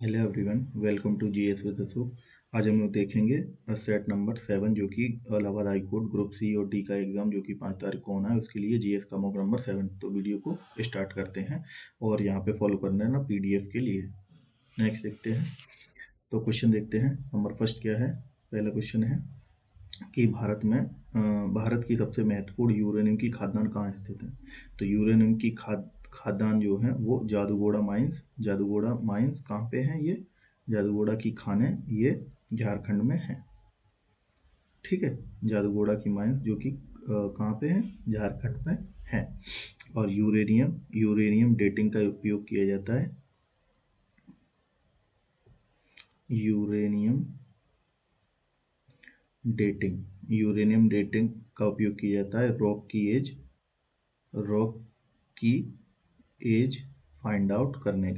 Hello everyone, welcome to GS with Ashok. आज हम लोग देखेंगे सेट नंबर 7 जो कि Allahabad High Court group C और डी का एग्जाम जो कि 5 तारीख को होना है, उसके लिए जीएस का मॉक नंबर 7। तो वीडियो को स्टार्ट करते हैं और यहाँ पे फॉलो करना है ना पीडीएफ के लिए। नेक्स्ट देखते हैं। तो क्वेश्चन देखते हैं। नंबर फर्स्ट क्या है? पहला क्वेश्चन है कि भारत की सबसे महत्वपूर्ण यूरेनियम की खादान कहाँ स्थित है? तो यूरेनियम की खादान जो है वो जादूगोड़ा माइंस कहाँ पे है? ये जादूगोड़ा की खानें ये झारखंड में है। ठीक है, जादूगोड़ा की माइंस जो कि कहाँ पे है? झारखंड में है। और यूरेनियम डेटिंग का उपयोग किया जाता है। यूरेनियम यूरेनियम डेटिंग का उपयोग किया जाता है रॉक की एज फाइंड आउट करने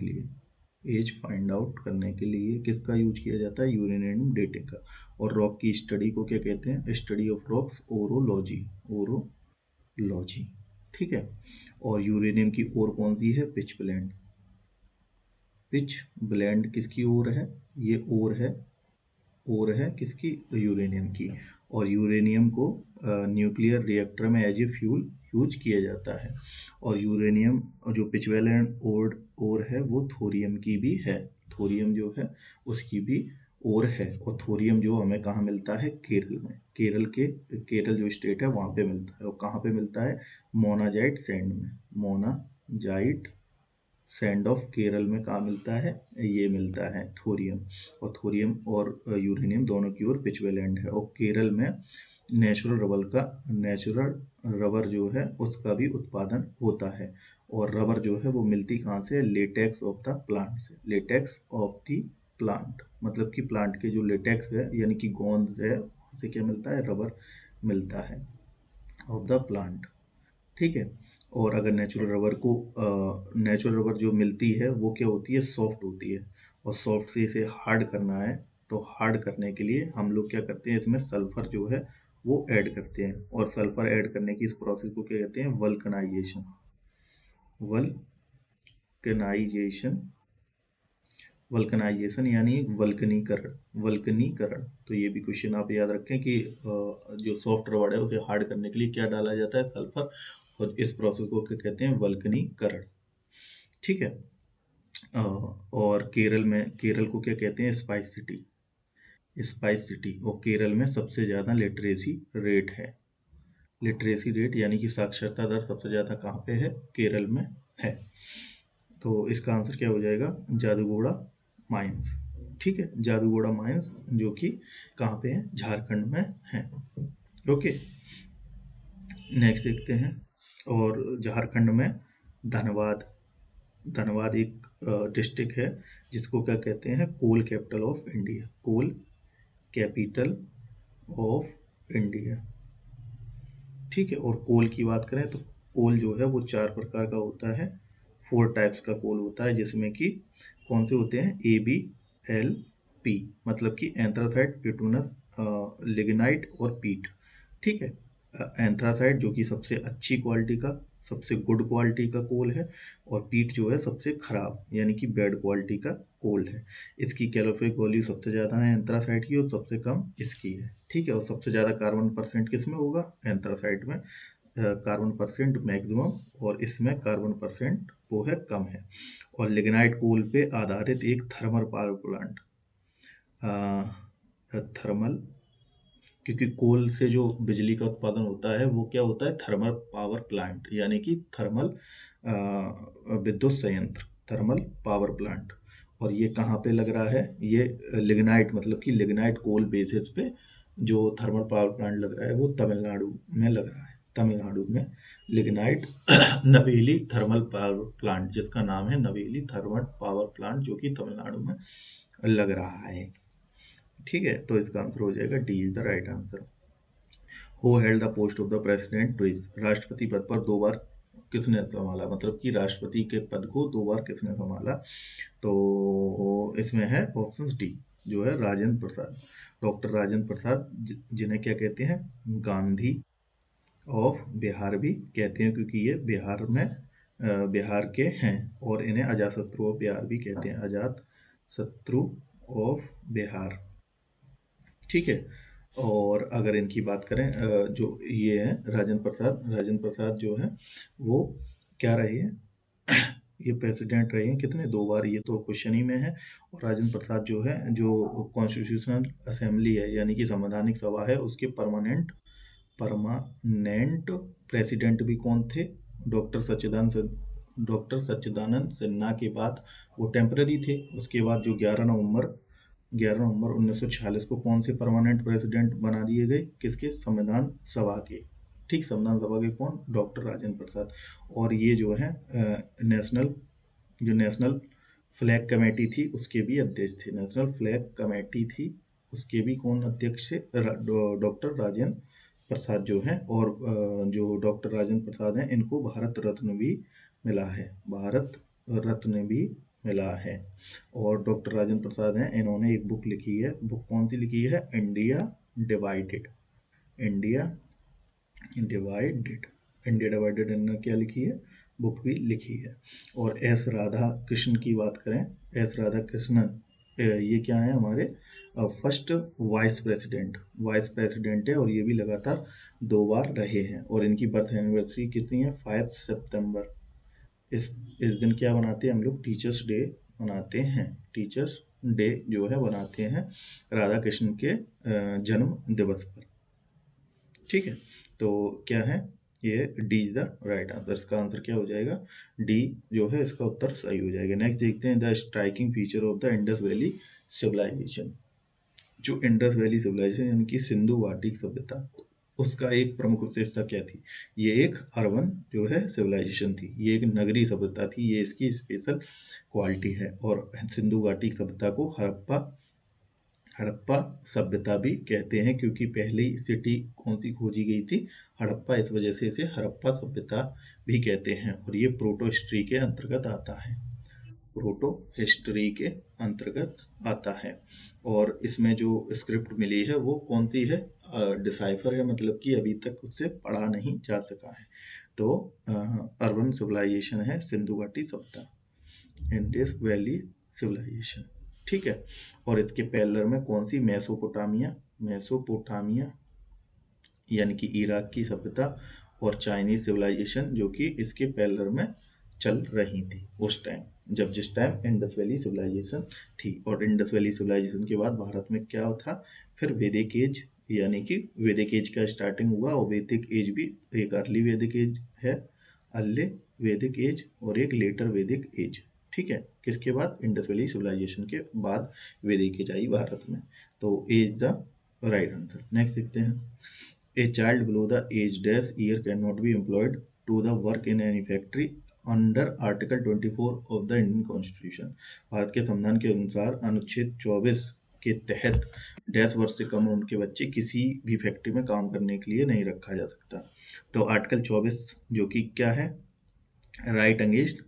के लिए। किसका यूज किया जाता है? यूरेनियम डेटिंग का। और रॉक की स्टडी को क्या कहते हैं? Study of rocks, orology. ठीक है। और यूरेनियम की ओर कौन सी है? पिच ब्लेंड किसकी ओर है? ये ओर है किसकी? यूरेनियम की। और यूरेनियम को न्यूक्लियर रिएक्टर में एज ए फ्यूल यूज किया जाता है। और यूरेनियम जो पिचवैलेंट ओर है वो थोरियम की भी है। थोरियम जो है उसकी भी ओर है। और थोरियम जो हमें कहाँ मिलता है? केरल में। केरल जो स्टेट है वहाँ पे मिलता है। और कहाँ पे मिलता है? मोनाजाइट सैंड में। मोनाजाइट सैंड ऑफ केरल में कहाँ मिलता है? ये मिलता है थोरियम। और थोरियम और यूरेनियम दोनों की ओर पिचवैलेंट है। और केरल में नेचुरल रबर जो है उसका भी उत्पादन होता है। और रबर जो है वो मिलती कहाँ से? लेटेक्स ऑफ द प्लांट से। लेटेक्स ऑफ द प्लांट मतलब कि प्लांट के जो लेटेक्स है यानी कि गोंद है, वहाँ से क्या मिलता है? रबर मिलता है ऑफ द प्लांट। ठीक है। और अगर नेचुरल रबर जो मिलती है वो क्या होती है? सॉफ्ट होती है। और सॉफ्ट से इसे हार्ड करना है तो हार्ड करने के लिए हम लोग क्या करते हैं? इसमें सल्फर जो है वो ऐड करते हैं। और सल्फर ऐड करने की इस प्रोसेस को क्या कहते हैं? वल्कनाइजेशन वल्कनाइजेशन यानी वल्कनीकरण। तो ये भी क्वेश्चन आप याद रखें कि जो सॉफ्ट रबड़ है उसे हार्ड करने के लिए क्या डाला जाता है? सल्फर। और इस प्रोसेस को क्या कहते हैं? वल्कनीकरण। ठीक है। और केरल को क्या कहते हैं? Spice city. और केरल में सबसे ज़्यादा लिटरेसी रेट यानी कि साक्षरता दर सबसे ज़्यादा कहाँ पे है? केरल में है। तो इसका आंसर क्या हो जाएगा? जादूगोड़ा माइंस। ठीक है, जादूगोड़ा माइंस जो कि कहाँ पे है? झारखंड में है। ओके, नेक्स्ट देखते हैं। और झारखंड में धनबाद धनबाद एक डिस्ट्रिक्ट है जिसको क्या कहते हैं? कोल कैपिटल ऑफ इंडिया। ठीक है। और कोल की बात करें तो कोल जो है वो 4 प्रकार का होता है। 4 टाइप्स का कोल होता है जिसमें कि कौन से होते हैं? ABLP मतलब कि एंथ्रासाइट, पिटूनस, लिग्नाइट और पीट। ठीक है। एंथ्रासाइट जो कि सबसे अच्छी क्वालिटी का, सबसे गुड क्वालिटी का कोल है। और पीट जो है सबसे खराब यानी कि बैड क्वालिटी का कोल है। इसकी कैलोरीफिक वैल्यू सबसे ज़्यादा है एंथ्रासाइट की और सबसे कम इसकी है। ठीक है। और सबसे ज़्यादा कार्बन परसेंट किस में होगा? एंथ्रासाइट में कार्बन परसेंट मैक्सिमम, और इसमें कार्बन परसेंट वो है कम है। और लिग्नाइट कोल पे आधारित एक थर्मल पावर प्लांट, थर्मल क्योंकि कोल से जो बिजली का उत्पादन होता है वो क्या होता है? थर्मल पावर प्लांट यानी कि थर्मल विद्युत संयंत्र, थर्मल पावर प्लांट। और ये कहाँ पे लग रहा है? ये लिग्नाइट मतलब कि लिग्नाइट कोल बेसिस पे जो थर्मल पावर प्लांट लग रहा है वो तमिलनाडु में लग रहा है। तमिलनाडु में लिग्नाइट नवेली थर्मल पावर प्लांट, जिसका नाम है नवेली थर्मल पावर प्लांट, जो कि तमिलनाडु में लग रहा है। ठीक है। तो इसका आंसर हो जाएगा D is the right answer. Who held the post of the president twice? राष्ट्रपति पद पर 2 बार किसने संभाला? मतलब कि राष्ट्रपति के पद को 2 बार किसने संभाला? तो इसमें है ऑप्शन डी जो है राजेंद्र प्रसाद, डॉक्टर राजेंद्र प्रसाद, जिन्हें क्या कहते हैं? गांधी ऑफ बिहार भी कहते हैं क्योंकि ये बिहार के हैं। और इन्हें अजातशत्रु ऑफ बिहार भी कहते हैं। शत्रु ऑफ बिहार, ठीक है। और अगर इनकी बात करें जो ये है राजेंद्र प्रसाद जो है वो क्या रहे हैं ये प्रेसिडेंट रहे हैं कितने, 2 बार, ये तो क्वेश्चन ही में है। और राजेंद्र प्रसाद जो है जो कॉन्स्टिट्यूशनल असेंबली है यानी कि संवैधानिक सभा है उसके परमानेंट प्रेसिडेंट भी कौन थे, डॉक्टर सच्चिदानंद सिन्हा के बाद वो टेम्पररी थे। उसके बाद जो 11 नवंबर 1946 को कौन से परमानेंट प्रेसिडेंट बना दिए गए, किसके, संविधान सभा के, ठीक, संविधान सभा के कौन, डॉक्टर राजेंद्र प्रसाद। और ये जो है नेशनल फ्लैग कमेटी थी उसके भी अध्यक्ष थे, नेशनल फ्लैग कमेटी थी उसके भी कौन अध्यक्ष थे, डॉक्टर राजेंद्र प्रसाद जो हैं। और जो डॉक्टर राजेंद्र प्रसाद हैं इनको भारत रत्न भी मिला है, भारत रत्न भी मिला है। और डॉक्टर राजेंद्र प्रसाद हैं, इन्होंने एक बुक लिखी है, बुक कौन सी लिखी है, India divided, India divided, India divided इन्होंने क्या लिखी है, बुक भी लिखी है। और एस राधा कृष्ण की बात करें, एस राधा कृष्णन ये क्या है हमारे फर्स्ट वाइस प्रेसिडेंट है और ये भी लगातार 2 बार रहे हैं। और इनकी बर्थ एनिवर्सरी कितनी है, 5 सितंबर। इस दिन क्या बनाते हैं हम लोग, टीचर्स डे मनाते हैं, टीचर्स डे जो है बनाते हैं राधा कृष्ण के जन्म दिवस पर, ठीक है। तो क्या है ये, D is the right answer, इसका आंसर क्या हो जाएगा, डी जो है इसका उत्तर सही हो जाएगा। नेक्स्ट देखते हैं the striking feature of the Indus Valley civilisation. जो इंडस वैली सिविलाइजेशन यानी कि सिंधु घाटी सभ्यता, उसका एक प्रमुख विशेषता क्या थी, ये एक अर्बन जो है सिविलाइजेशन थी, ये एक नगरीय सभ्यता थी, ये इसकी स्पेशल क्वालिटी है। और सिंधु घाटी सभ्यता को हड़प्पा सभ्यता भी कहते हैं क्योंकि पहली सिटी कौन सी खोजी गई थी, हड़प्पा, इस वजह से इसे हड़प्पा सभ्यता भी कहते हैं। और ये प्रोटो हिस्ट्री के अंतर्गत आता है, प्रोटो हिस्ट्री के अंतर्गत आता है। और इसमें जो स्क्रिप्ट मिली है वो कौन सी है, डिसाइफर है, मतलब कि अभी तक उससे पढ़ा नहीं जा सका है। तो अर्बन सिविलाइजेशन है सिंधु घाटी सभ्यता, इंडस वैली सिविलाइजेशन, ठीक है। और इसके पैरेलल में कौन सी, मेसोपोटामिया यानी कि इराक की सभ्यता और चाइनीज सिविलाइजेशन जो कि इसके पैरेलल में चल रही थी उस टाइम, जिस टाइम इंडस वैली सिविलाइजेशन थी। और इंडस वैली सिविलाइजेशन के बाद भारत में क्या था, फिर वैदिक एज, यानी कि वैदिक एज का स्टार्टिंग हुआ। और वैदिक एज भी एक अर्ली वैदिक एज है, अर्ली वैदिक एज, और एक लेटर वैदिक एज, ठीक है। किसके बाद, इंडस वैली सिविलाइजेशन के बाद वैदिक एज आई भारत में। तो as the right answer. Next देखते हैं, A child below the age dash year cannot be employed to the work in any factory under Article 24 of the Indian Constitution. Bharat के संविधान के अनुसार अनुच्छेद 24 के तहत डैश वर्ष से कम उम्र के बच्चे किसी भी फैक्ट्री में काम करने के लिए नहीं रखा जा सकता। तो आर्टिकल 24 जो कि क्या है, राइट अगेंस्ट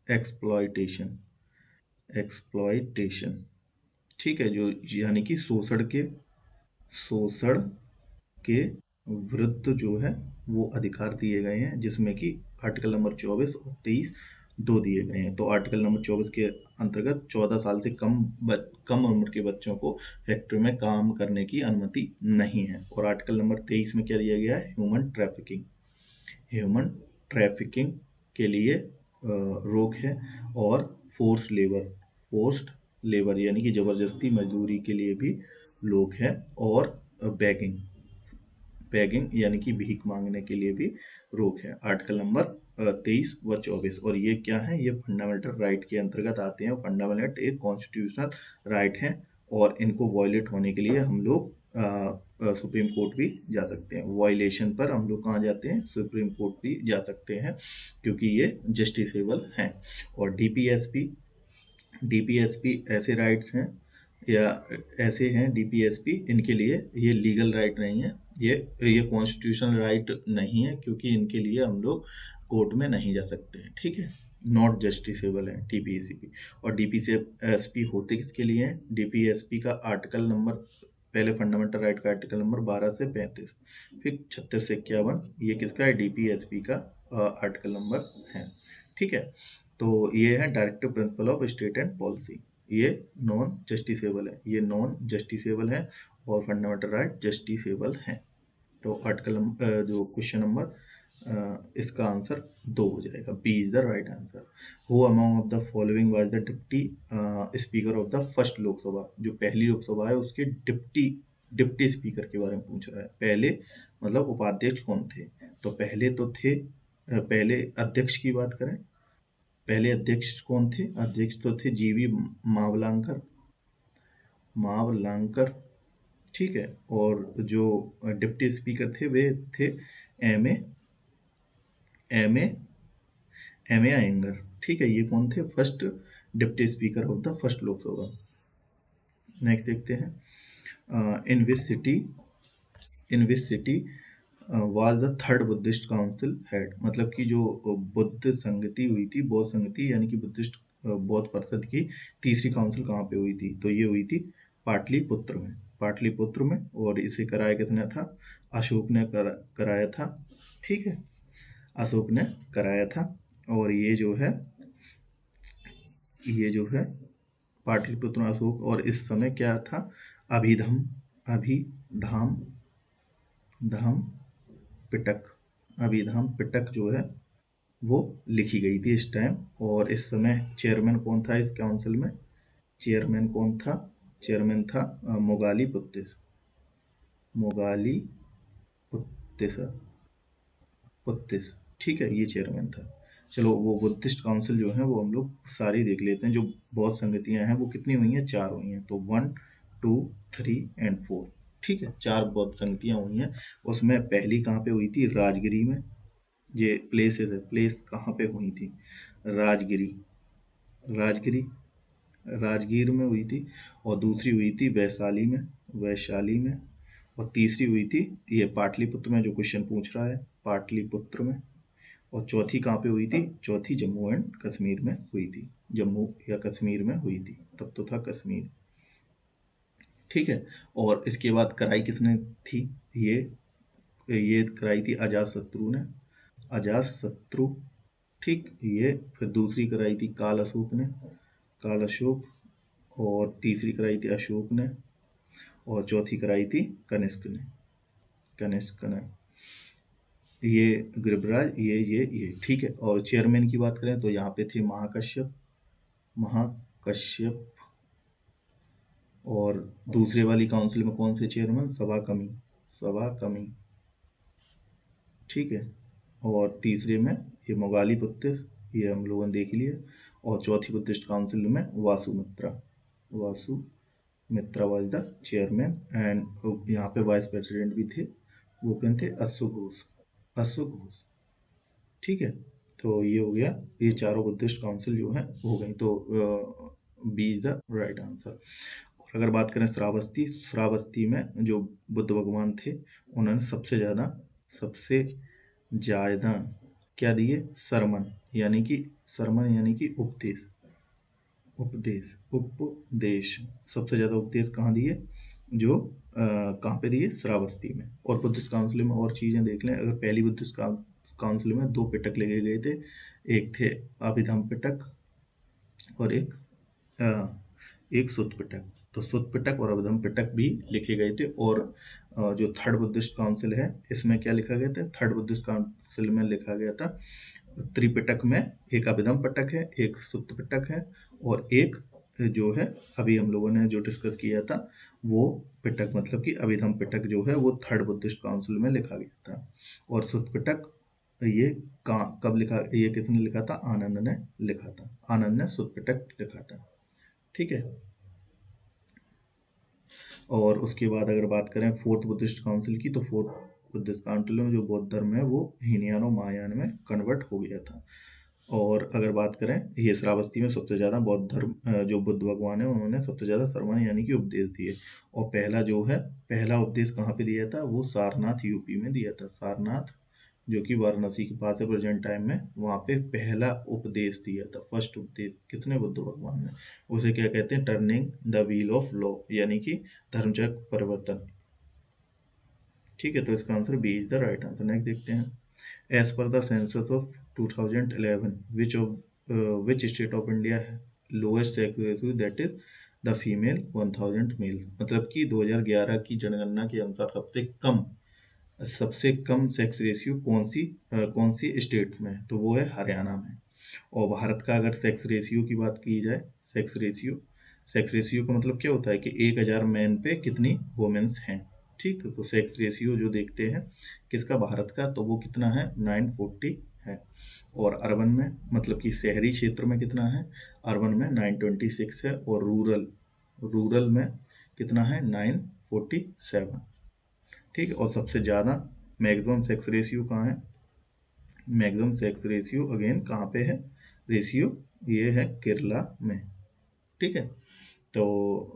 एक्सप्लॉयटेशन, ठीक है, जो यानी कि शोषण के विरुद्ध जो है वो अधिकार दिए गए हैं, जिसमें कि आर्टिकल नंबर 24 और 23 दो दिए गए हैं। तो आर्टिकल नंबर 24 के अंतर्गत 14 साल से कम उम्र के बच्चों को फैक्ट्री में काम करने की अनुमति नहीं है। और आर्टिकल नंबर 23 में क्या दिया गया है, ह्यूमन ट्रैफिकिंग के लिए रोक है। और फोर्स्ड लेबर यानी कि जबरदस्ती मजदूरी के लिए भी रोक है। और बेगिंग यानी कि भीख मांगने के लिए भी रोक है, आर्टिकल नंबर 23 व 24। और ये क्या है, ये फंडामेंटल राइट के अंतर्गत आते हैं। फंडामेंटल एक कॉन्स्टिट्यूशनल राइट है और इनको वॉयलेट होने के लिए हम लोग सुप्रीम कोर्ट भी जा सकते हैं। वायलेशन पर हम लोग कहाँ जाते हैं, सुप्रीम कोर्ट भी जा सकते हैं क्योंकि ये जस्टिसेबल हैं। और डीपीएसपी ऐसे राइट्स हैं या ऐसे हैं डीपीएसपी, इनके लिए ये लीगल राइट नहीं है, ये कॉन्स्टिट्यूशनल राइट नहीं है क्योंकि इनके लिए हम लोग कोर्ट में नहीं जा सकते हैं, ठीक है, नॉट जस्टिसेबल है डीपीएसपी। और डीपीएसपी होते किसके लिए हैं, डीपीएसपी का आर्टिकल नंबर, पहले फंडामेंटल राइट का आर्टिकल नंबर 12 से 35, फिर 36 से 51, ये किसका है, डीपीएसपी का आर्टिकल नंबर है, ठीक है। तो ये है directive principle of state and policy, ये नॉन जस्टिसेबल है, ये नॉन जस्टिसेबल है और फंडामेंटल राइट जस्टिसेबल है। तो आर्टिकल जो क्वेश्चन नंबर इसका आंसर 2 हो जाएगा, B is the right answer. Who among of the following was the deputy speaker of the first Lok Sabha, जो पहली लोकसभा है उसके डिप्टी स्पीकर के बारे में पूछ रहा है। पहले मतलब उपाध्यक्ष कौन थे, तो पहले तो थे पहले अध्यक्ष की बात करें, पहले अध्यक्ष कौन थे, अध्यक्ष तो थे जीवी मावलांकर, मावलांकर, ठीक है। और जो डिप्टी स्पीकर थे वे थे M A M A M A Ayyangar, ठीक है। ये कौन थे, first deputy speaker of the first Lok Sabha. Next देखते हैं, in which city was the third Buddhist council held, मतलब कि जो बुद्ध संगति हुई थी, बौद्ध संगति यानी कि बुद्धिस्ट बौद्ध परिषद की तीसरी काउंसिल कहाँ पे हुई थी, तो ये हुई थी पाटलिपुत्र में, पाटलिपुत्र में। और इसे कराया किसने था, अशोक ने कराया था, ठीक है, अशोक ने कराया था। और ये जो है पाटलिपुत्र में अशोक, और इस समय क्या था, अभिधम अभिधाम धाम पिटक, अभिधाम पिटक जो है वो लिखी गई थी इस टाइम। और इस समय चेयरमैन कौन था इस काउंसिल में, चेयरमैन कौन था, चेयरमैन था मोगाली पुत्तिस, मोगाली पुत्तिस पुत्तिस, ठीक है, ये चेयरमैन था। चलो वो बुद्धिस्ट काउंसिल जो है वो हम लोग सारी देख लेते हैं। जो बौद्ध संगतियां हैं वो कितनी हुई हैं, 4 हुई हैं, तो 1 2 3 एंड 4, ठीक है, 4 बौद्ध संगतियां हुई हैं। उसमें पहली कहाँ पे हुई थी, राजगिरी में, ये प्लेसेस है, प्लेस कहाँ पे हुई थी, राजगिरी, राजगिरी राजगीर में हुई थी। और दूसरी हुई थी वैशाली में, वैशाली में। और तीसरी हुई थी ये पाटलिपुत्र में, जो क्वेश्चन पूछ रहा है, पाटलिपुत्र में। और चौथी कहाँ पे हुई थी, चौथी जम्मू एंड कश्मीर में हुई थी, जम्मू या कश्मीर में हुई थी, तब तो था कश्मीर, ठीक है। और इसके बाद कराई किसने थी, ये ये कराई थी अजात शत्रु ने, अजात शत्रु, ठीक। ये फिर दूसरी कराई थी काल अशोक ने, काल अशोक। और तीसरी कराई थी अशोक ने। और चौथी कराई थी कनिष्क ने, कनिष्क ने। ये गिरिराज, ये ठीक है। और चेयरमैन की बात करें तो यहाँ पे थे महाकश्यप, महाकश्यप। और दूसरे वाली काउंसिल में कौन से चेयरमैन, सभा कमी, सभा कमी, ठीक है। और तीसरे में ये मोगाली पुत्तिस, ये हम लोगों ने देख लिया। और चौथी बुद्धिस्ट काउंसिल में Vasumitra, Vasumitra was the chairman. And यहाँ पे वाइस प्रेसिडेंट भी थे, वो कौन थे, अश्व घोष, अश्व घोष, ठीक है। तो ये हो गया, ये चारों बुद्धिस्ट काउंसिल जो है हो गई, तो B is the right answer. और अगर बात करें श्रावस्ती, श्रावस्ती में जो बुद्ध भगवान थे उन्होंने सबसे ज़्यादा क्या दिए, सरमन, यानी कि सरमन यानी कि उपदेश, उपदेश, उपदेश, सबसे ज़्यादा उपदेश कहाँ दिए, जो कहाँ पे दिए, श्रावस्ती में। और बुद्धिस्ट काउंसिल में और चीज़ें देख लें, अगर पहली बुद्धिस्ट काउंसिल में 2 पिटक लेके गए थे, एक थे अभिधम पिटक और एक सुत पिटक। तो सुत पिटक और अभिधम पिटक भी लिखे गए थे। और जो थर्ड बुद्धिस्ट काउंसिल है इसमें क्या लिखा गया था, थर्ड बुद्धिस्ट काउंसिल में लिखा गया था त्रिपिटक में एक अभिधम पिटक है, एक सुत्त पिटक है, और एक जो है अभी हम लोगों ने जो डिस्कस किया था वो पिटक, मतलब कि अभिधम पिटक जो है वो थर्ड बुद्धिस्ट काउंसिल में लिखा गया था। और सुत्त पिटक ये कब लिखा, ये किसने लिखा था, आनंद ने लिखा था, आनंद ने सुत्त पिटक लिखा था, ठीक है। और उसके बाद अगर बात करें फोर्थ बुद्धिस्ट काउंसिल की, तो फोर्थ बुद्धिस्ट काउंसिल में जो बौद्ध धर्म है वो हीनयान और महायान में कन्वर्ट हो गया था। और अगर बात करें ये श्रावस्ती में सबसे ज़्यादा बौद्ध धर्म जो बुद्ध भगवान है उन्होंने सबसे ज़्यादा सरमन यानी कि उपदेश दिए। और पहला जो है, पहला उपदेश कहाँ पे दिया था, वो सारनाथ यूपी में दिया था, सारनाथ जो कि वाराणसी के पास है प्रेजेंट टाइम में, वहाँ पे पहला उपदेश दिया था, फर्स्ट उपदेश किसने, बुद्ध भगवान ने। उसे क्या कहते हैं, turning the wheel of law, यानी कि धर्मचक्र परिवर्तन, ठीक है। तो इसका answer B is the right answer. Next देखते हैं, as per the census of 2011 which of which state of India है lowest sex ratio that is the female 1000 male, मतलब कि 2011 की जनगणना के अनुसार सबसे कम सेक्स रेशियो कौन सी स्टेट्स में है, तो वो है हरियाणा में। और भारत का अगर सेक्स रेशियो की बात की जाए, सेक्स रेशियो का मतलब क्या होता है कि 1000 मैन पे कितनी वुमेन्स हैं। ठीक है, तो सेक्स रेशियो जो देखते हैं किसका, भारत का, तो वो कितना है, 940 है। और अर्बन में, मतलब कि शहरी क्षेत्र में कितना है, अर्बन में 926 है, और रूरल में कितना है, 947। ठीक है, और सबसे ज़्यादा मैक्सिमम सेक्स रेशियो कहाँ है, मैक्सिमम सेक्स रेशियो अगेन कहाँ पे है, रेशियो ये है केरला में। ठीक है, तो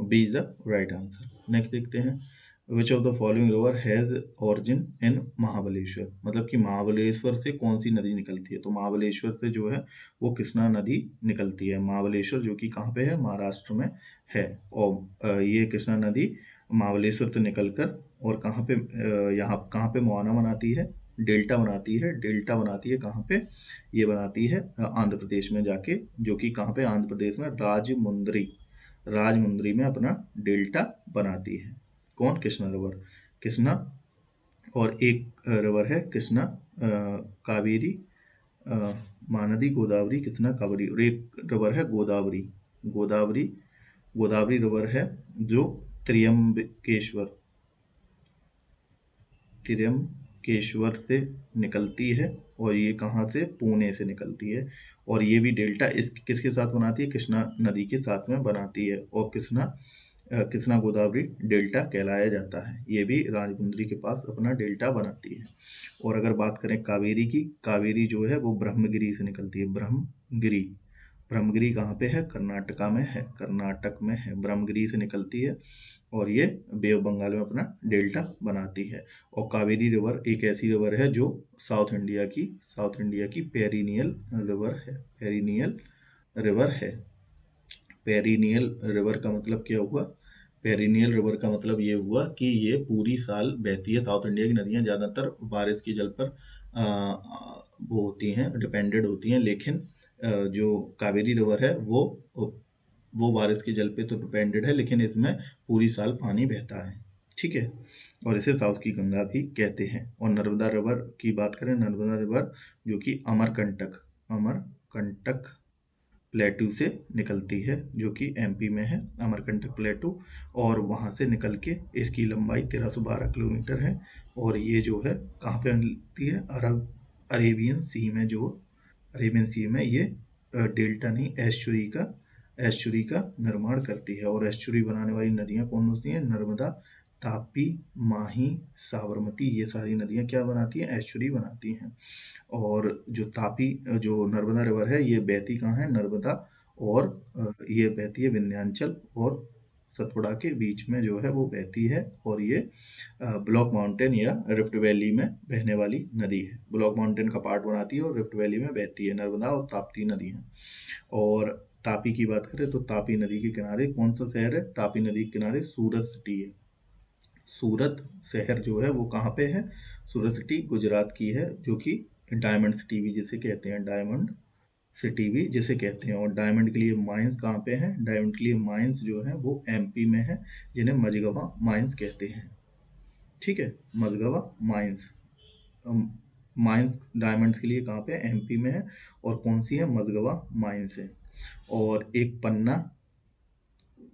B is the right answer. Next देखते हैं, which of the following river has origin in Mahabaleshwar, मतलब कि महाबलेश्वर से कौन सी नदी निकलती है, तो महाबलेश्वर से जो है वो कृष्णा नदी निकलती है। महाबलेश्वर जो कि कहाँ पे है, महाराष्ट्र में है। और ये कृष्णा नदी महाबलेश्वर से निकलकर और कहाँ पे, यहाँ कहाँ पे मुहाना बनाती है, डेल्टा बनाती है कहाँ पे, ये बनाती है आंध्र प्रदेश में जाके, जो कि कहाँ पे, आंध्र प्रदेश में राजमुंद्री में अपना डेल्टा बनाती है। कौन, कृष्णा रिवर, कृष्णा। और एक रिवर है कृष्णा, कावेरी, महानदी, गोदावरी, कृष्णा, कावेरी, और एक रिवर है गोदावरी। गोदावरी गोदावरी रिवर है जो त्र्यंबकेश्वर त्र्यंबकेश्वर से निकलती है, और ये कहाँ से, पुणे से निकलती है। और ये भी डेल्टा इस किसके साथ बनाती है, कृष्णा नदी के साथ में बनाती है, और कृष्णा गोदावरी डेल्टा कहलाया जाता है। ये भी राजमुंद्री के पास अपना डेल्टा बनाती है। और अगर बात करें कावेरी की, कावेरी जो है वो ब्रह्मगिरी से निकलती है, ब्रह्मगिरी कहाँ पे है, कर्नाटक में है, ब्रह्मगिरी से निकलती है, और ये बे ऑफ बंगाल में अपना डेल्टा बनाती है। और कावेरी रिवर एक ऐसी रिवर है जो साउथ इंडिया की पेरिनियल रिवर है। पेरिनियल रिवर का मतलब क्या हुआ, पेरिनियल रिवर का मतलब ये हुआ कि ये पूरी साल बहती है। साउथ इंडिया की नदियाँ ज़्यादातर बारिश के जल पर वो होती हैं, डिपेंडेड होती हैं, लेकिन जो कावेरी रिवर है वो बारिश के जल पे तो डिपेंडेड है, लेकिन इसमें पूरी साल पानी बहता है। ठीक है, और इसे साउथ की गंगा भी कहते हैं। और नर्मदा रिवर की बात करें, नर्मदा रिवर जो कि अमरकंटक प्लेटू से निकलती है, जो कि एमपी में है, अमरकंटक प्लेटू। और वहाँ से निकल के इसकी लंबाई 1312 किलोमीटर है। और ये जो है कहाँ पे मिलती है, अरेबियन सी में ये डेल्टा नहीं, एस्चुरी का निर्माण करती है। और एस्चुरी बनाने वाली नदियाँ कौन होती हैं, नर्मदा, तापी, माही, साबरमती, ये सारी नदियाँ क्या बनाती हैं, एस्चुरी बनाती हैं। और जो नर्मदा रिवर है ये बहती कहाँ है, नर्मदा, और ये बहती है विंध्याचल और सतपुड़ा के बीच में जो है वो बहती है। और ये ब्लॉक माउंटेन या रिफ्ट वैली में बहने वाली नदी है, ब्लॉक माउंटेन का पार्ट बनाती है और रिफ्ट वैली में बहती है, नर्मदा और ताप्ती नदी है। और तापी की बात करें तो तापी नदी के किनारे कौन सा शहर है, तापी नदी के किनारे सूरत सिटी है। सूरत शहर जो है वो कहाँ पे है, सूरत सिटी गुजरात की है, जो कि डायमंड सिटी भी जिसे कहते हैं, और डायमंड के लिए माइंस कहाँ पे हैं, डायमंड के लिए माइंस जो है वो एमपी में है, जिन्हें मझगवा माइंस कहते हैं। ठीक है, मझगवा माइंस, माइंस डायमंड्स के लिए कहाँ पे, एमपी में है, और कौन सी है, मझगवा माइंस है। और एक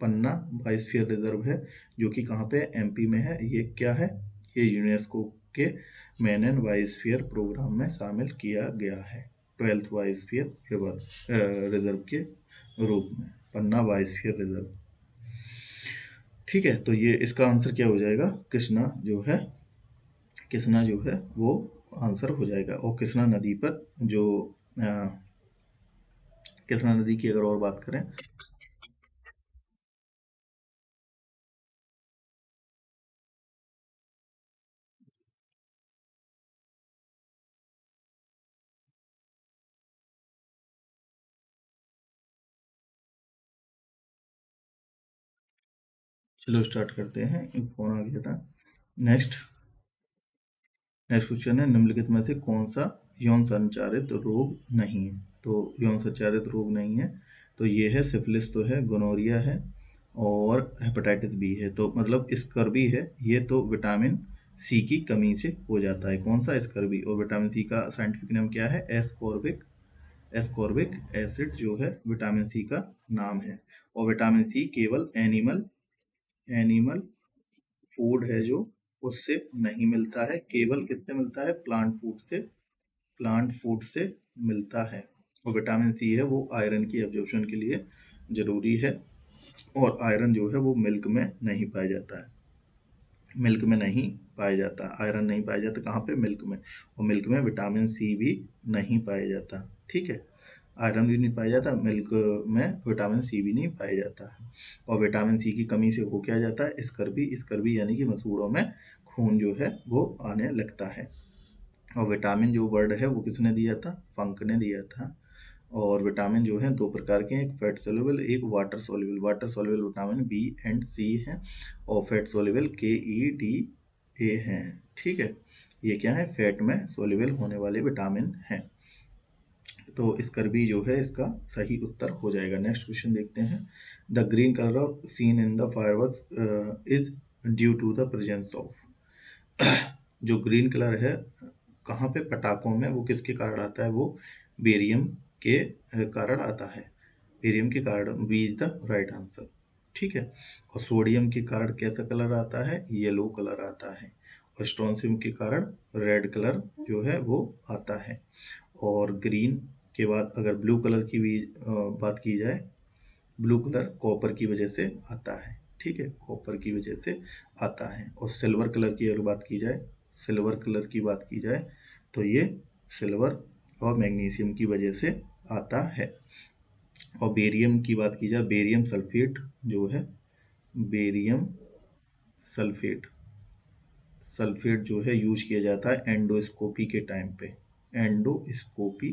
पन्ना बायोस्फीयर रिजर्व है, जो कि कहाँ पे, एमपी में है। ये क्या है, ये यूनेस्को के मैनन बायोस्फीयर प्रोग्राम में शामिल किया गया है, 12th बायोस्फीयर रिजर्व के रूप में, पन्ना बायोस्फीयर रिजर्व। ठीक है, तो ये इसका आंसर क्या हो जाएगा, कृष्णा जो है वो आंसर हो जाएगा। और कृष्णा नदी पर जो कृष्णा नदी की अगर और बात करें, चलो स्टार्ट करते हैं, एक फोन आ गया था। नेक्स्ट नेक्स्ट क्वेश्चन है, निम्नलिखित में से कौन सा यौन संचारित रोग नहीं है। तो यौन संचारित रोग नहीं है। तो ये है सिफिलिस तो है, गोनोरिया है और हेपेटाइटिस बी है। तो मतलब स्कर्वी है ये तो विटामिन सी की कमी से हो जाता है। कौन सा? स्कर्वी। और विटामिन सी का साइंटिफिक नेम क्या है? एस्कॉर्बिक एसिड जो है विटामिन सी का नाम है। और विटामिन सी केवल एनिमल फूड है जो उससे नहीं मिलता है, केवल किससे मिलता है? प्लांट फूड से मिलता है। और विटामिन सी है वो आयरन की एब्जॉर्प्शन के लिए जरूरी है। और आयरन जो है वो मिल्क में नहीं पाया जाता है, मिल्क में नहीं पाया जाता। आयरन नहीं पाया जाता कहाँ पे? मिल्क में। और मिल्क में विटामिन सी भी नहीं पाया जाता। ठीक है, आयरन भी नहीं पाया जाता, मिल्क में विटामिन सी भी नहीं पाया जाता है। और विटामिन सी की कमी से हो क्या जाता है? स्कर्वी यानी कि मसूड़ों में खून जो है वो आने लगता है। और विटामिन जो वर्ड है वो किसने दिया था? फंक ने दिया था। और विटामिन जो है दो प्रकार के हैं, एक फैट सोल्यूबल, एक water soluble vitamin B and C है। और फैट सोल्यूबल KEDA हैं। ठीक है, ये क्या है? फैट में सोल्यूबल होने वाले विटामिन हैं। तो स्कर्वी जो है इसका सही उत्तर हो जाएगा। नेक्स्ट क्वेश्चन देखते हैं। The green colour seen in the fireworks is due to the presence of. जो ग्रीन कलर है कहाँ पे? पटाखों में। वो किसके कारण आता है? वो बेरियम के कारण आता है। बेरियम के कारण B is the right answer. ठीक है। और सोडियम के कारण कैसा कलर आता है? येलो कलर आता है। और स्ट्रोंशियम के कारण रेड कलर जो है वो आता है। और ग्रीन के बाद अगर ब्लू कलर की भी बात की जाए, ब्लू कलर कॉपर की वजह से आता है। ठीक है, कॉपर की वजह से आता है। और सिल्वर कलर की अगर बात की जाए, सिल्वर कलर की बात की जाए तो ये सिल्वर और मैग्नीशियम की वजह से आता है। और बेरियम की बात की जाए, बेरियम सल्फेट जो है, बेरियम सल्फेट सल्फेट जो है यूज किया जाता है एंडोस्कोपी के टाइम पे। एंडोस्कोपी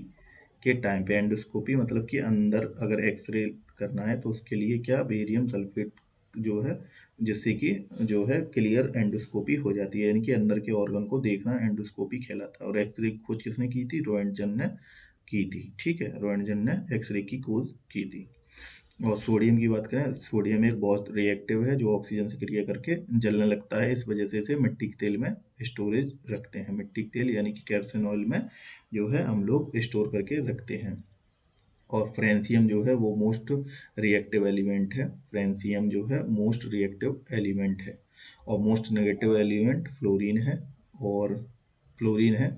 के टाइम पे, एंडोस्कोपी मतलब कि अंदर अगर एक्सरे करना है तो उसके लिए क्या? बेरियम सल्फेट जो है, जिससे कि जो है क्लियर एंडोस्कोपी हो जाती है, यानी कि अंदर के ऑर्गन को देखना एंडोस्कोपी कहलाता है। और एक्सरे की खोज किसने की थी? रोएंटजन ने की थी। ठीक है, रोएंटजन ने एक्सरे की खोज की थी। और सोडियम की बात करें, सोडियम एक बहुत रिएक्टिव है जो ऑक्सीजन से क्रिया करके जलने लगता है। इस वजह से इसे मिट्टी के तेल में स्टोरेज रखते हैं। मिट्टी के तेल यानी कि केरोसिन ऑयल में जो है हम लोग स्टोर करके रखते हैं। और फ्रेंसियम जो है वो मोस्ट रिएक्टिव एलिमेंट है। फ्रेंसियम जो है मोस्ट रिएक्टिव एलिमेंट है। और मोस्ट नेगेटिव एलिमेंट फ्लोरीन है। और फ्लोरीन है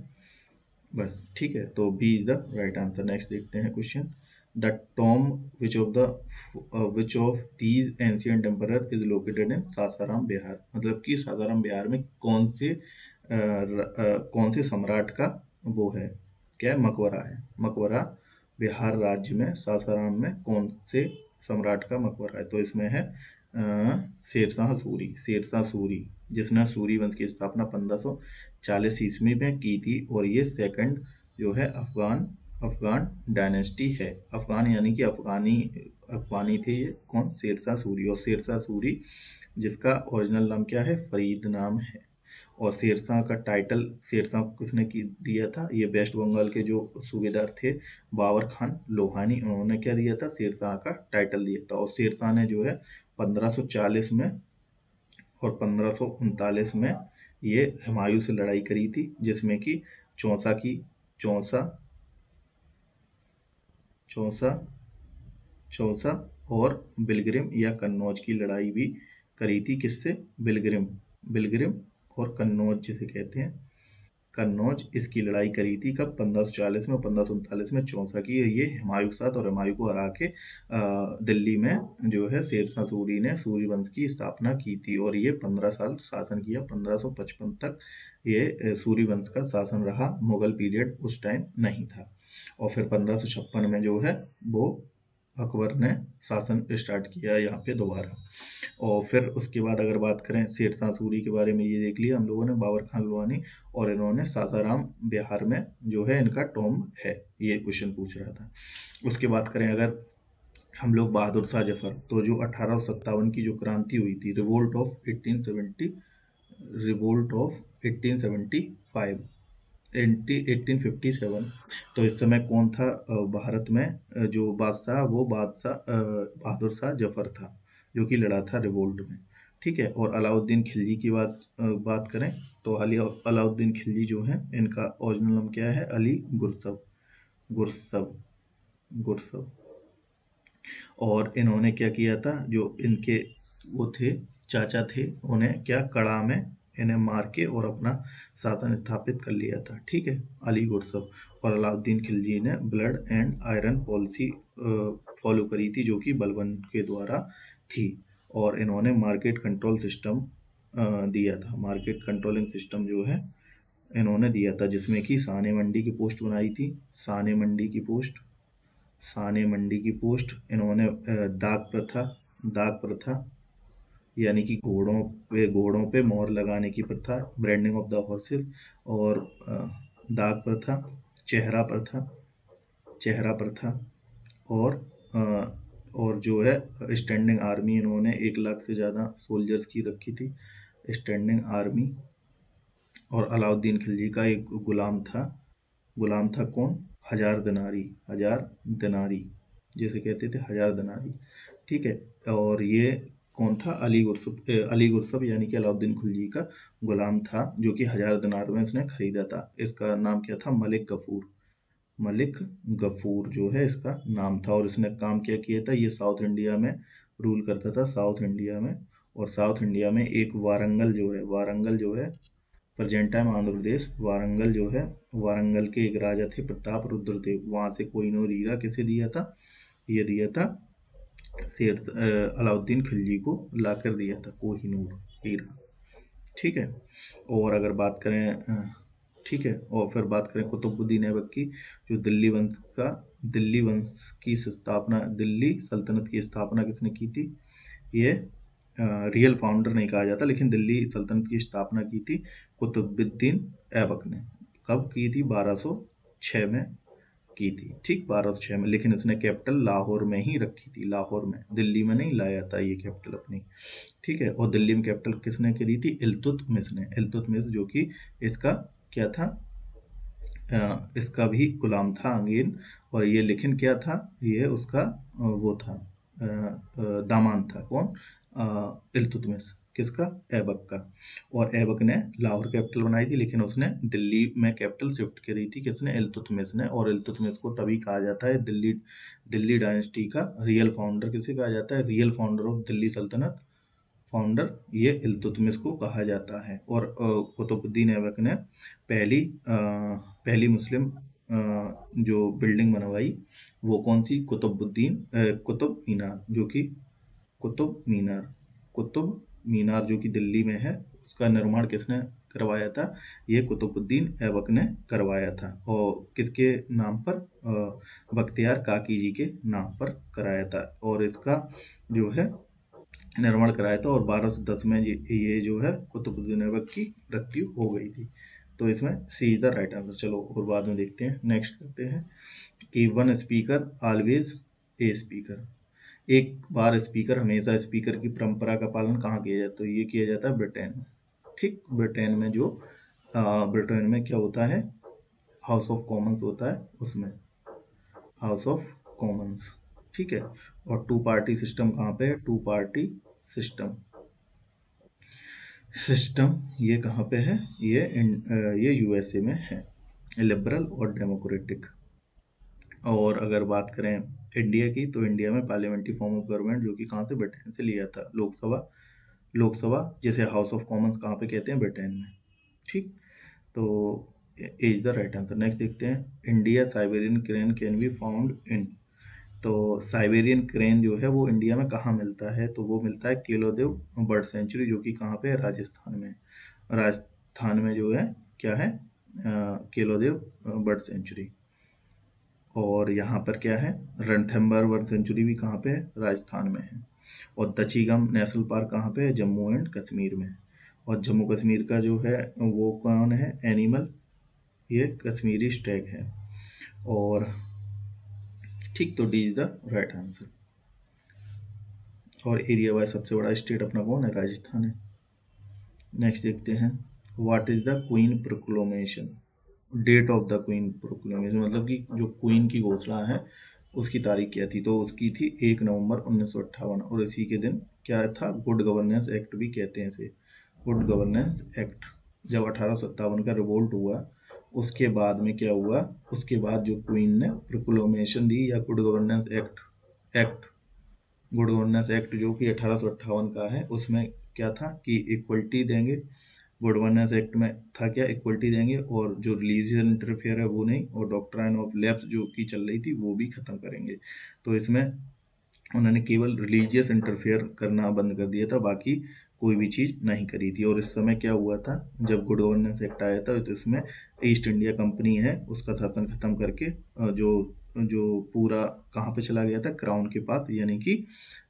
बस। ठीक है, तो B is the right answer. Next देखते हैं question. The tomb which of these ancient emperor is located in Sasaram Bihar. मतलब कि सासाराम बिहार में कौन से सम्राट का वो है? क्या है? मकबरा है। मकबरा बिहार राज्य में सासाराम में कौन से सम्राट का मकबरा है? तो इसमें है शेरशाह सूरी, जिसने सूरी वंश की स्थापना 1540 ईस्वी में की थी। और ये सेकंड जो है अफगान डायनेस्टी है। अफगान यानी कि अफगानी थे ये। कौन? शेरशाह सूरी। और शेरशाह सूरी जिसका ओरिजिनल नाम क्या है? फरीद नाम है। और शेरशाह का टाइटल शेरशाह को किसने दिया था? ये वेस्ट बंगाल के जो सूबेदार थे बाबर खान लोहानी, उन्होंने क्या दिया था? शेरशाह का टाइटल दिया था। और शेरशाह ने जो है 1540 में और 1539 में ये हुमायूं से लड़ाई करी थी, जिसमें कि चौसा की चौसा चौसा चौसा और बिलग्रिम या कन्नौज की लड़ाई भी करी थी। किससे? बिलग्रिम। बिलग्रिम और कन्नौज जिसे कहते हैं, कन्नौज, इसकी लड़ाई करी थी कब? 1540 में। 1539 में चौसा की ये हुमायूं के साथ। और हुमायूं को हरा के दिल्ली में जो है शेरशाह सूरी ने सूरी वंश की स्थापना की थी। और ये 15 साल शासन किया। 1555 तक ये सूरी वंश का शासन रहा। मुगल पीरियड उस टाइम नहीं था। और फिर 1556 में जो है वो अकबर ने शासन स्टार्ट किया यहाँ पे दोबारा। और फिर उसके बाद अगर बात करें शेरशाह सूरी के बारे में, ये देख लिया हम लोगों ने, बाबर खान लोहानी। और इन्होंने सासाराम बिहार में जो है इनका टॉम्ब है। ये क्वेश्चन पूछ रहा था। उसके बाद करें अगर हम लोग बहादुर शाह जफर, तो जो 1857 की जो क्रांति हुई थी, रिवोल्ट ऑफ 1875, 1857। तो इस समय कौन था भारत में जो बादशाह, वो बादशाह बहादुर शाह जफर था, जो कि लड़ा था रिवोल्ट में। ठीक है। और अलाउद्दीन खिलजी की बात करें तो अलाउद्दीन खिलजी जो है, इनका ओरिजिनल नाम क्या है? अली गुरसब, गुरसब, गुरसब। और इन्होंने क्या किया था, जो इनके वो थे, चाचा थे, उन्हें क्या कड़ा में इन्हें मार के और अपना शासन स्थापित कर लिया था। ठीक है, अली गुरसब। और अलाउद्दीन खिलजी ने blood and iron policy follow करी थी, जो कि बलबन के द्वारा थी। और इन्होंने मार्केट कंट्रोल सिस्टम दिया था, मार्केट कंट्रोलिंग सिस्टम जो है इन्होंने दिया था, जिसमें कि साने मंडी की पोस्ट बनाई थी। साने मंडी की पोस्ट, साने मंडी की पोस्ट इन्होंने दाग प्रथा यानी कि घोड़ों पे मोहर लगाने की प्रथा, ब्रांडिंग ऑफ द हॉर्सेस। और दाग प्रथा, चेहरा प्रथा, चेहरा प्रथा। और और जो है स्टैंडिंग आर्मी, इन्होंने 1 लाख से ज़्यादा सोल्जर्स की रखी थी, स्टैंडिंग आर्मी। और अलाउद्दीन खिलजी का एक गुलाम था कौन? हजार दिनारी, हजार दिनारी, जैसे कहते थे हजार दिनारी। ठीक है। और ये कौन था? अली गुरसब यानी कि अलाउद्दीन खिलजी का गुलाम था, जो कि 1000 दिनार में इसने खरीदा था। इसका नाम क्या था? मलिक गफूर, मलिक गफूर जो है इसका नाम था। और इसने काम क्या किया था? ये साउथ इंडिया में रूल करता था, साउथ इंडिया में। और साउथ इंडिया में एक वारंगल जो है प्रेजेंट टाइम आंध्र प्रदेश, वारंगल जो है, वारंगल के एक राजा थे प्रताप रुद्र देव, वहां से कोहिनूर हीरा किसे दिया था? ये दिया था अलाउद्दीन खिलजी को लाकर दिया था कोहिनूर हीरा। ठीक है। और अगर बात करें ठीक है, और फिर बात करें कुतुबुद्दीन ऐबक की, जो दिल्ली वंश की स्थापना, दिल्ली सल्तनत की स्थापना किसने की थी? ये रियल फाउंडर नहीं कहा जाता, लेकिन दिल्ली सल्तनत की स्थापना की थी कुतुबुद्दीन ऐबक ने। कब की थी? 1206 में की थी। ठीक, 1206 में। लेकिन इसने कैपिटल लाहौर में ही रखी थी, लाहौर में, दिल्ली में नहीं लाया था ये कैपिटल अपनी। ठीक है। और दिल्ली में कैपिटल किसने करी थी? इल्तुतमिश ने, इल्तुतमिश, जो कि इसका क्या था? इसका भी गुलाम था अंगेन। और ये लेकिन क्या था? ये उसका वो था, दामाद था। कौन? इल्तुतमिश। किसका? ऐबक का। और ऐबक ने लाहौर कैपिटल बनाई थी, लेकिन उसने दिल्ली में कैपिटल शिफ्ट करी थी। किसने? इल्तुतमिश ने। और इल्तुतमिश को तभी कहा जाता है दिल्ली डायनेस्टी का रियल फाउंडर। किसे कहा जाता है? रियल फाउंडर ऑफ दिल्ली सल्तनत, फाउंडर, ये इल्तुतमिश को कहा जाता है। और कुतुबुद्दीन ऐबक ने पहली मुस्लिम जो बिल्डिंग बनवाई, वो कौन सी? कुतुब मीनार, जो कि कुतुब मीनार, कुतुब मीनार जो कि दिल्ली में है, उसका निर्माण किसने करवाया था? ये कुतुबुद्दीन ऐबक ने करवाया था। और किसके नाम पर? बख्तियार काकी जी के नाम पर कराया था। और इसका जो है निर्माण कराया था। और 1210 में ये जो है कुतुबुद्दीन ऐबक की मृत्यु हो गई थी। तो इसमें सी इज द राइट आंसर। चलो और बाद में देखते हैं, नेक्स्ट करते हैं कि one speaker always a speaker, एक बार स्पीकर हमेशा स्पीकर की परंपरा का पालन कहाँ किया जाता है? तो ये किया जाता है ब्रिटेन में। ठीक, ब्रिटेन में जो ब्रिटेन में क्या होता है? हाउस ऑफ कॉमन्स होता है, उसमें हाउस ऑफ कॉमन्स। ठीक है। और टू पार्टी सिस्टम कहाँ पे है? टू पार्टी सिस्टम, ये कहाँ पे है? ये यूएसए में है, लिबरल और डेमोक्रेटिक। और अगर बात करें इंडिया की, तो इंडिया में पार्लियामेंट्री फॉर्म ऑफ गवर्नमेंट, जो कि कहाँ से? ब्रिटेन से लिया था। लोकसभा जैसे हाउस ऑफ कॉमन्स कहाँ पे कहते हैं? ब्रिटेन में। ठीक। तो is the right answer. Next देखते हैं, India Siberian crane can be found in. तो साइबेरियन क्रेन जो है वो इंडिया में कहाँ मिलता है? तो वो मिलता है केलोदेव बर्ड सेंचुरी, जो कि कहाँ पे है? राजस्थान में। राजस्थान में जो है क्या है? केलोदेव बर्ड सेंचुरी। और यहाँ पर क्या है? रणथंभौर बर्ड सेंचुरी भी कहाँ पे है? राजस्थान में है। और दचीगम नेशनल पार्क कहाँ पे है? जम्मू एंड कश्मीर में। और जम्मू कश्मीर का जो है वो कौन है एनिमल? ये कश्मीरी स्टैग है। और ठीक, तो D is the right answer. और एरिया वाइज सबसे बड़ा स्टेट अपना कौन है? राजस्थान है। नेक्स्ट देखते हैं, what is the queen proclamation? Date of the queen proclamation, मतलब कि जो क्वीन की घोषणा है उसकी तारीख क्या थी, तो उसकी थी 1 नवंबर 1958, और इसी के दिन क्या था, गुड गवर्नेंस एक्ट भी कहते हैं इसे, गुड गवर्नेंस एक्ट। जब 1857 का रिवोल्ट हुआ उसके बाद में क्या हुआ, उसके बाद जो क्वीन ने प्रोक्लेमेशन दी या good governance act good governance act जो कि 1858 का है, उसमें क्या था कि इक्वलिटी देंगे। गुड गवर्नेंस एक्ट में था क्या, इक्वलिटी देंगे, और जो रिलीजियस इंटरफेयर है वो नहीं, और डॉक्ट्राइन ऑफ लैप्स जो कि चल रही थी वो भी खत्म करेंगे। तो इसमें उन्होंने केवल रिलीजियस इंटरफेयर करना बंद कर दिया था, बाकी कोई भी चीज़ नहीं करी थी। और इस समय क्या हुआ था, जब गुड गवर्नेंस एक्ट आया था तो इसमें ईस्ट इंडिया कंपनी है उसका शासन खत्म करके जो जो पूरा कहाँ पे चला गया था, क्राउन के पास, यानी कि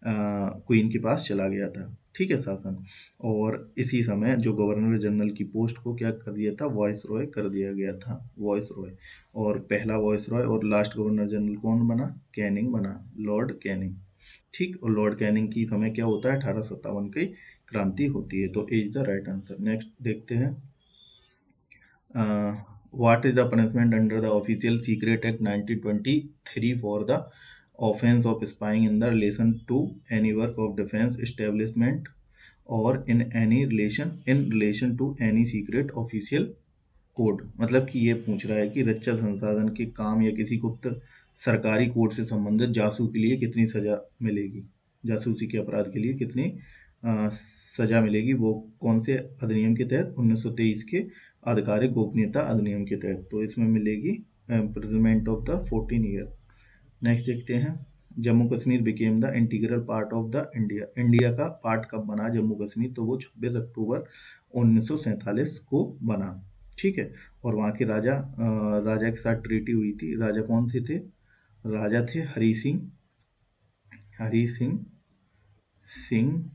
क्वीन के पास चला गया था, ठीक है, शासन। और इसी समय जो गवर्नर जनरल की पोस्ट को क्या कर दिया था, वॉइस रॉय कर दिया गया था, वॉइस रॉय। और पहला वॉइस रॉय और लास्ट गवर्नर जनरल कौन बना, कैनिंग बना, लॉर्ड कैनिंग, ठीक। और लॉर्ड कैनिंग की समय क्या होता है, 1857 की क्रांति होती है, तो is the right answer. Next देखते हैं, what is the punishment under the official secret act 1923 for the offense of spying in the relation to any work of defense establishment or in relation to any secret official code, मतलब कि ये पूछ रहा है कि रक्षा संसाधन के काम या किसी गुप्त सरकारी कोड से संबंधित जासूस के लिए कितनी सजा मिलेगी, जासूसी के अपराध के लिए कितनी सजा मिलेगी, वो कौन से अधिनियम के तहत, 1923 के आधिकारिक गोपनीयता अधिनियम के तहत। तो इसमें मिलेगी imprisonment of the 14 year. Next देखते हैं, Jammu Kashmir became the integral part of the India, India का पार्ट कब बना जम्मू कश्मीर, तो वो 26 अक्टूबर 1947 को बना, ठीक है। और वहाँ के राजा के साथ ट्रीटी हुई थी, राजा कौन से थे, राजा थे हरी सिंह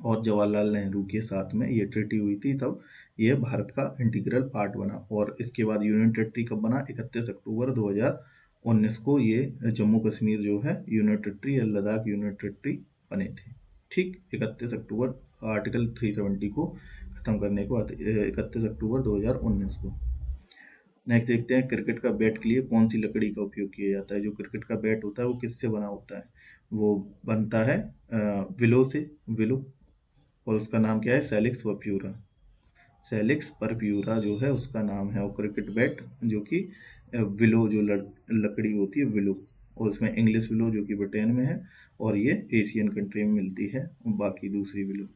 और जवाहरलाल नेहरू के साथ में ये ट्रीटी हुई थी, तब ये भारत का इंटीग्रल पार्ट बना। और इसके बाद यूनियन टेरिटरी कब बना, 31 अक्टूबर 2019 को ये जम्मू कश्मीर जो है यूनियन टेरिटरी या लद्दाख यूनियन टेरिटरी बने थे, ठीक। 31 अक्टूबर, आर्टिकल 370 को खत्म करने को 31 अक्टूबर 2019 को। नेक्स्ट देखते हैं, क्रिकेट का बैट के लिए कौन सी लकड़ी का उपयोग किया जाता है, जो क्रिकेट का बैट होता है वो किससे बना होता है, वो बनता है विलो से, विलो, और उसका नाम क्या है, सेलिक्स परप्यूरा, सेलिक्स परप्यूरा जो है उसका नाम है। और क्रिकेट बैट जो कि विलो जो लकड़ी होती है, विलो, और उसमें इंग्लिश विलो जो कि ब्रिटेन में है, और ये एशियन कंट्री में मिलती है, बाकी दूसरी विलो।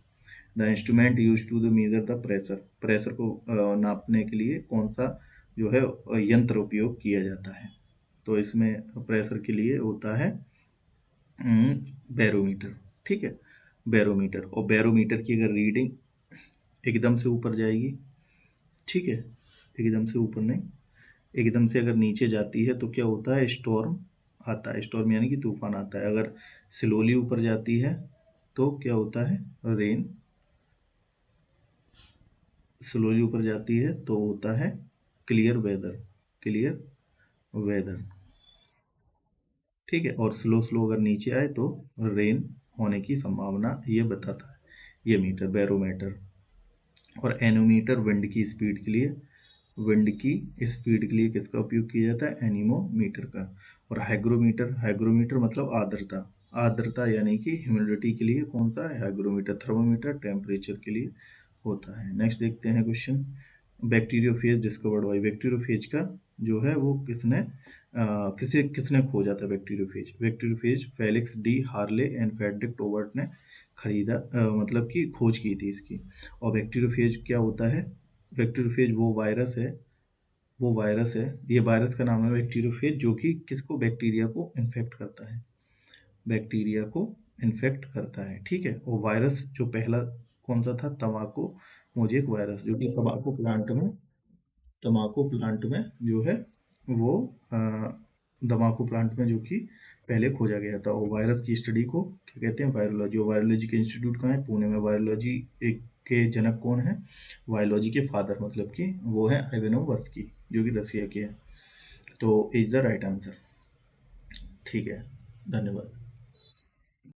The instrument use to the measure the pressure, pressure को नापने के लिए कौन सा जो है यंत्र उपयोग किया जाता है, तो इसमें प्रेशर के लिए होता है बैरोमीटर, ठीक है, बैरोमीटर। और बैरोमीटर की अगर रीडिंग एकदम से ऊपर जाएगी, ठीक है, एकदम से ऊपर नहीं, एकदम से अगर नीचे जाती है तो क्या होता है, स्टॉर्म आता है, स्टॉर्म यानी कि तूफान आता है। अगर स्लोली ऊपर जाती है तो क्या होता है, रेन, स्लोली ऊपर जाती है तो होता है क्लियर वेदर, क्लियर वेदर, ठीक है। और स्लो स्लो अगर नीचे आए तो रेन होने की संभावना ये बताता है, ये मीटर बैरोमीटर। और एनोमीटर विंड की स्पीड के लिए, विंड की स्पीड के लिए किसका उपयोग किया जाता है, एनीमोमीटर का। और हाइग्रोमीटर, हाइग्रोमीटर मतलब आर्द्रता, आर्द्रता यानी कि ह्यूमिडिटी के लिए कौन सा है, हाइग्रोमीटर। थर्मोमीटर टेम्परेचर के लिए होता है। नेक्स्ट देखते हैं question, bacteriophage discovered by, bacteriophage का जो है वो किसने खोजा था bacteriophage, bacteriophage Felix d'Herelle and Frederick Twort ने खरीदा, मतलब कि खोज की थी इसकी। और बैक्टीरियोफेज क्या होता है, बैक्टीरियोफेज वो वायरस है, वो वायरस है, ये वायरस का नाम है बैक्टीरियोफेज, जो कि किसको, बैक्टीरिया को इन्फेक्ट करता है, बैक्टीरिया को इन्फेक्ट करता है, ठीक है। और वायरस जो पहला कौन सा था, तंबाकू मोजेक वायरस, जो कि तम्बाकू प्लांट में जो है वो तम्बाकू प्लांट में जो कि पहले खोजा गया था। और वायरस की स्टडी को क्या कहते हैं, वायरोलॉजी। और वायरोलॉजी के इंस्टीट्यूट कहाँ है, पुणे में। वायरोलॉजी एक के जनक कौन है, वायरोलॉजी के फादर, मतलब कि वो है आइवानोव्स्की, जो कि रसिया के हैं। तो इज द राइट आंसर, ठीक है, धन्यवाद।